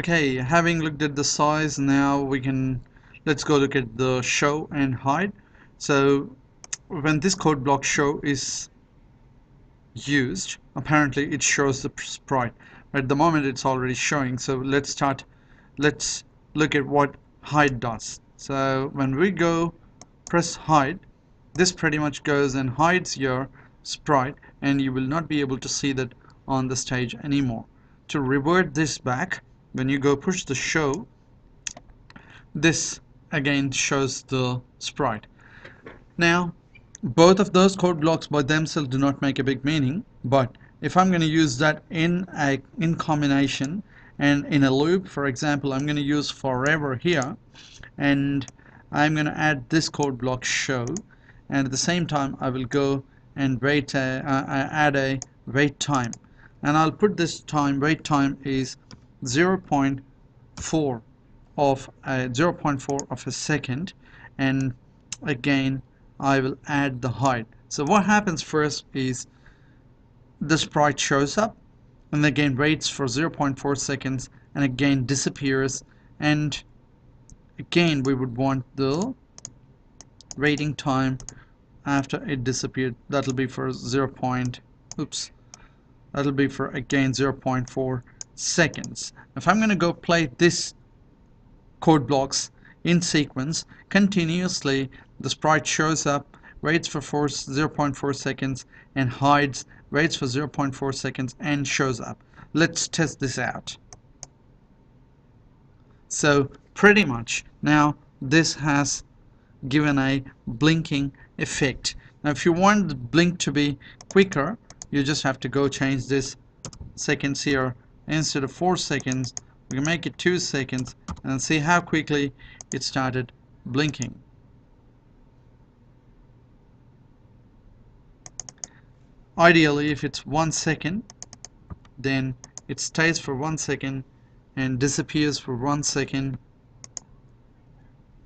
Okay, having looked at the size, now let's go look at the show and hide. So when this code block show is used, apparently it shows the sprite. At the moment it's already showing, so let's look at what hide does. So when we go press hide, this pretty much goes and hides your sprite, and you will not be able to see that on the stage anymore. To revert this back, when you go push the show, this again shows the sprite. Now, both of those code blocks by themselves do not make a big meaning, but if I'm going to use that in combination and in a loop, for example, I'm going to use forever here, and I'm going to add this code block show, and at the same time I will go and add a wait time, and I'll put this wait time is 0.4 of a second, and again I will add the hide. So what happens first is the sprite shows up and again waits for 0.4 seconds and again disappears, and again we would want the waiting time after it disappeared. That'll be for that'll be for again 0.4 seconds. If I'm going to go play this code blocks in sequence continuously, the sprite shows up, waits for 0.4 seconds and hides, waits for 0.4 seconds and shows up. Let's test this out. So pretty much now this has given a blinking effect. Now if you want the blink to be quicker, you just have to go change this seconds here. Instead of 4 seconds, we can make it 2 seconds and see how quickly it started blinking. Ideally, if it's 1 second, then it stays for 1 second and disappears for 1 second.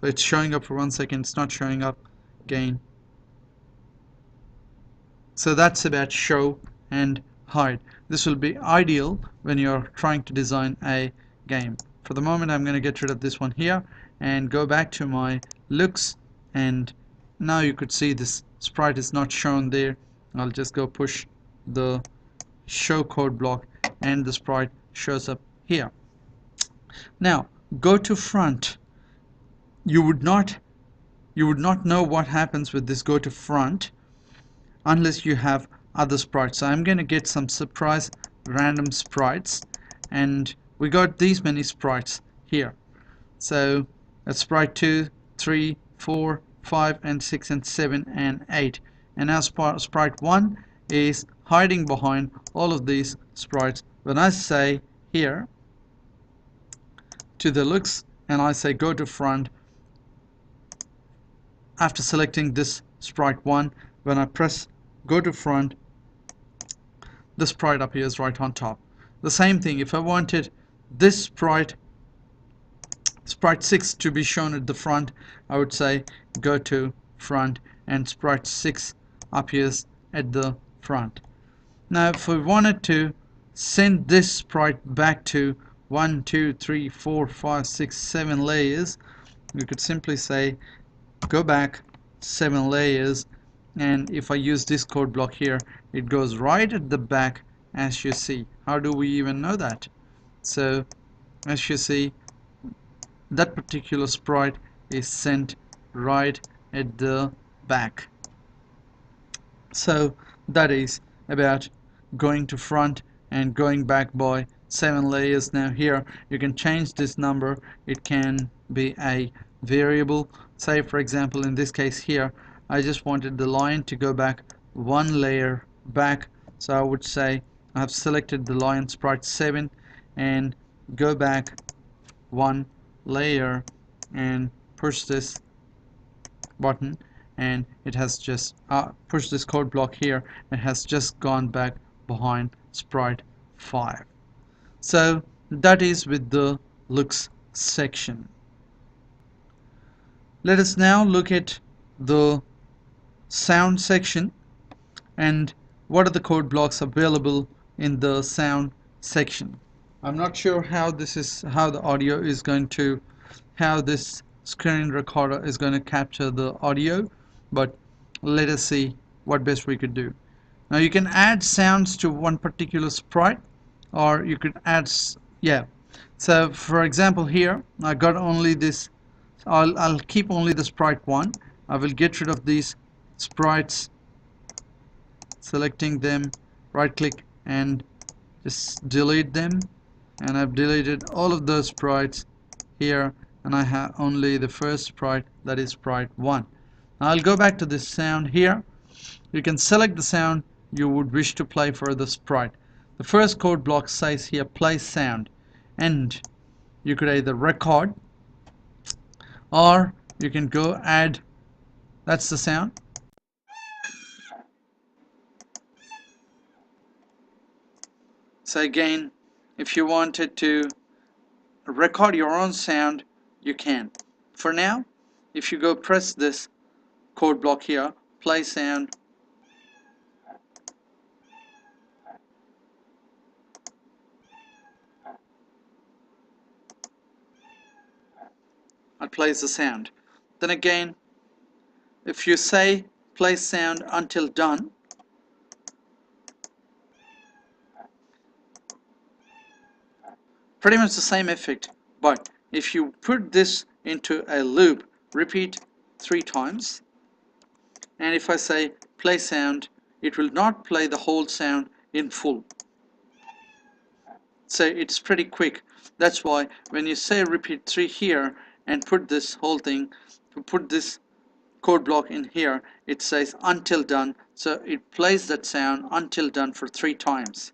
So it's showing up for 1 second, it's not showing up again. So that's about show and hide. This will be ideal when you're trying to design a game. For the moment I'm going to get rid of this one here and go back to my looks, and now you could see this sprite is not shown there. I'll just go push the show code block and the sprite shows up here. Now go to front. You would not know what happens with this go to front unless you have other sprites. So I'm going to get some surprise random sprites, and we got these many sprites here. So that's sprite 2, 3, 4, 5 and 6 and 7 and 8, and now sprite 1 is hiding behind all of these sprites. When I say here to the looks and I say go to front, after selecting this sprite 1, when I press go to front, the sprite appears right on top. The same thing, if I wanted this sprite 6 to be shown at the front, I would say go to front and sprite 6 appears at the front. Now if we wanted to send this sprite back to 1, 2, 3, 4, 5, 6, 7 layers, we could simply say go back 7 layers, and if I use this code block here, it goes right at the back, as you see. How do we even know that? So as you see, that particular sprite is sent right at the back. So that is about going to front and going back by 7 layers. Now here you can change this number. It can be a variable. Say for example in this case here, I just wanted the line to go back 1 layer back, so I would say I have selected the line sprite 7 and go back 1 layer and push this button, and it has just pushed this code block here. It has just gone back behind sprite 5. So that is with the looks section. Let us now look at the sound section and what are the code blocks available in the sound section. I'm not sure how the audio is going to, how this screen recorder is going to capture the audio, but let us see what best we could do. Now you can add sounds to one particular sprite, or you could add, yeah. So for example here, I got only this, I'll keep only the sprite 1. I will get rid of these sprites, selecting them, right click and just delete them, and I've deleted all of those sprites here, and I have only the first sprite, that is sprite 1. Now I'll go back to this sound here. You can select the sound you would wish to play for the sprite. The first code block says here play sound, and you could either record or you can go add, that's the sound. So again, if you wanted to record your own sound, you can. For now, if you go press this code block here, play sound, it plays the sound. Then again, if you say play sound until done, pretty much the same effect, but if you put this into a loop, repeat 3 times, and if I say play sound, it will not play the whole sound in full. So it's pretty quick. That's why when you say repeat 3 here and put this whole thing, to put this code block in here, it says until done, so it plays that sound until done for 3 times.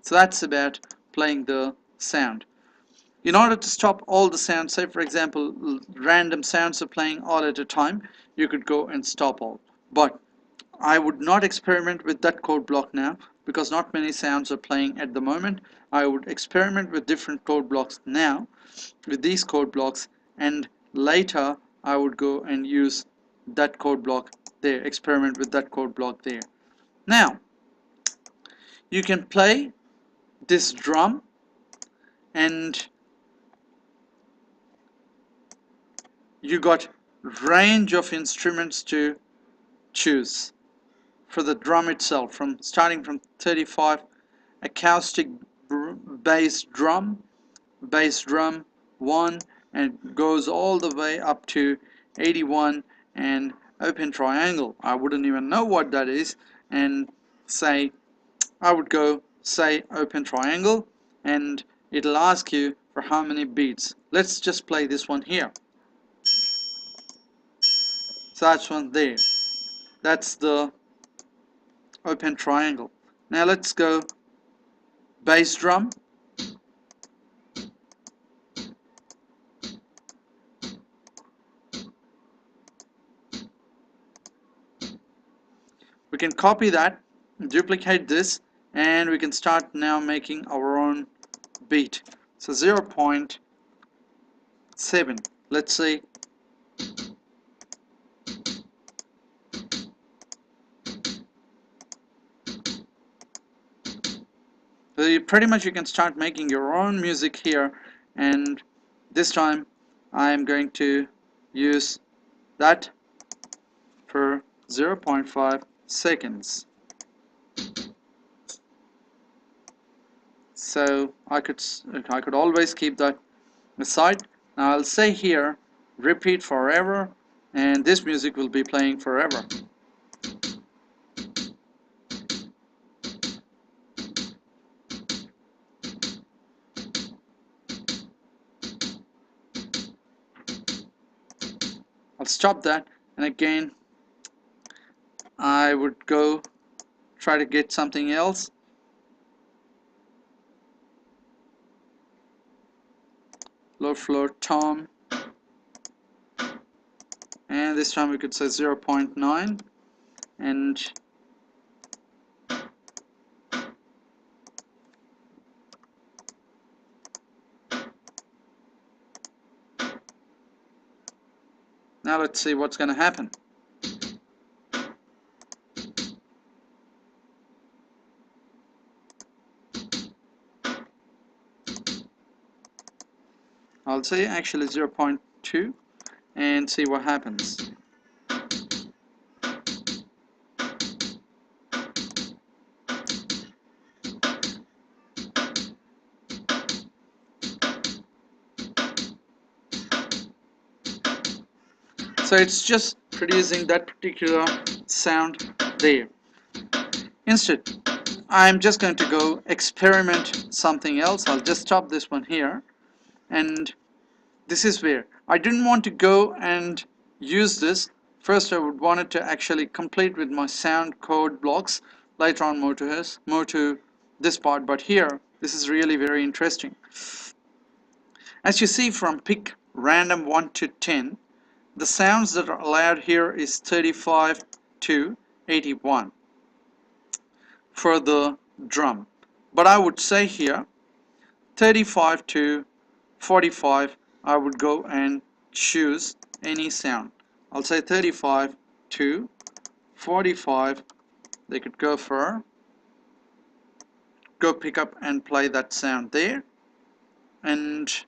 So that's about playing the sound. In order to stop all the sounds, say for example random sounds are playing all at a time, you could go and stop all. But I would not experiment with that code block now, because not many sounds are playing at the moment. I would experiment with different code blocks now, with these code blocks, and later I would go and use that code block there, experiment with that code block there. Now you can play this drum, and you got range of instruments to choose for the drum itself, from starting from 35 acoustic bass drum 1, and it goes all the way up to 81 and open triangle. I wouldn't even know what that is, and say I would go say open triangle, and it'll ask you for how many beats. Let's just play this one here. So that's one there. That's the open triangle. Now let's go bass drum. We can copy that, duplicate this, and we can start now making our own beat. So 0.7, let's see. So pretty much you can start making your own music here, and this time I'm going to use that for 0.5 seconds. So I could always keep that aside. Now I'll say here repeat forever, and this music will be playing forever. I'll stop that, and again I would go try to get something else. Low floor tom, and this time we could say 0.9, and now let's see what's going to happen. I'll say actually 0.2 and see what happens. So it's just producing that particular sound there. Instead, I'm just going to go experiment something else. I'll just stop this one here, and this is where I didn't want to go and use this. First I would want it to actually complete with my sound code blocks, later on more to this part, but here this is really very interesting. As you see, from pick random 1 to 10, the sounds that are allowed here is 35 to 81 for the drum, but I would say here 35 to 45, I would go and choose any sound. I'll say 35 to 45. They could go pick up and play that sound there, and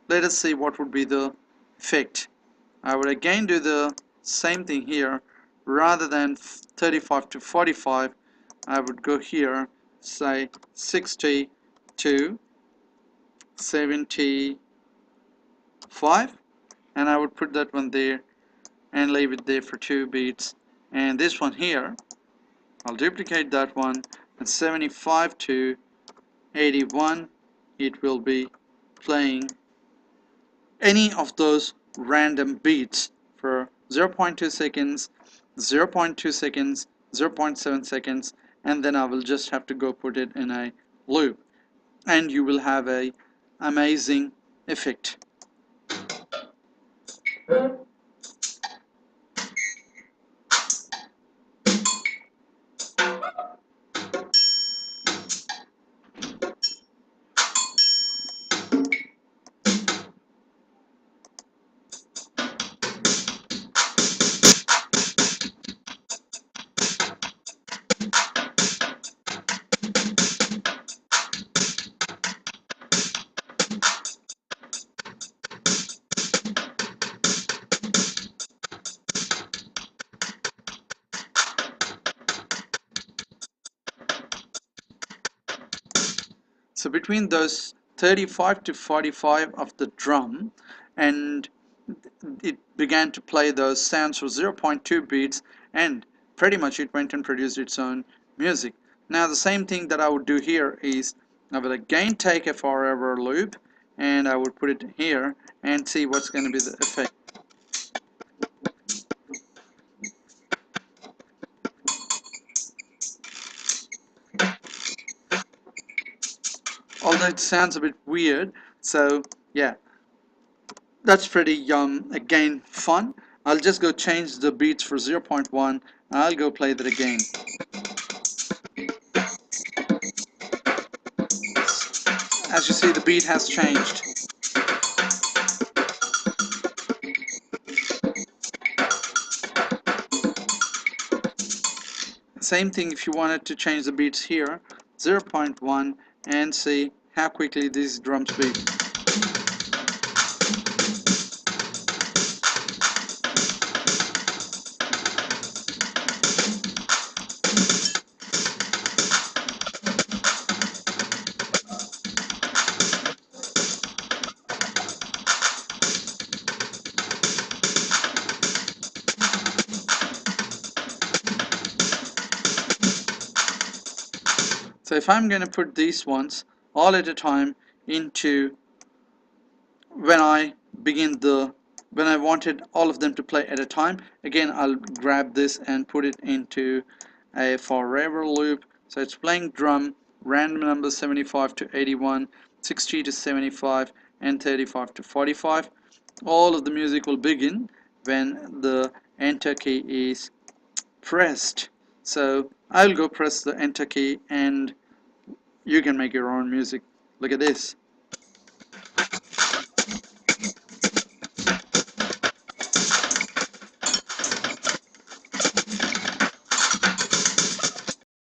let us see what would be the effect. I would again do the same thing here. Rather than 35 to 45, I would go here, say 60 to 75, and I would put that one there and leave it there for 2 beats. And this one here, I'll duplicate that one, and 75 to 81, it will be playing any of those random beats for 0.2 seconds, 0.2 seconds, 0.7 seconds, and then I will just have to go put it in a loop, and you will have a amazing effect. So between those 35 to 45 of the drum, and it began to play those sounds for 0.2 beats, and pretty much it went and produced its own music. Now the same thing that I would do here is I will again take a forever loop, and I would put it here and see what's going to be the effect. Although it sounds a bit weird, so yeah, that's pretty again fun. I'll just go change the beats for 0.1. I'll go play that again. As you see, the beat has changed. Same thing if you wanted to change the beats here, 0.1, and see how quickly these drums beat. So if I'm going to put these ones all at a time into when I when I wanted all of them to play at a time, again I'll grab this and put it into a forever loop. So it's playing drum, random numbers 75 to 81, 60 to 75, and 35 to 45. All of the music will begin when the enter key is pressed. So I'll go press the enter key, and you can make your own music. Look at this.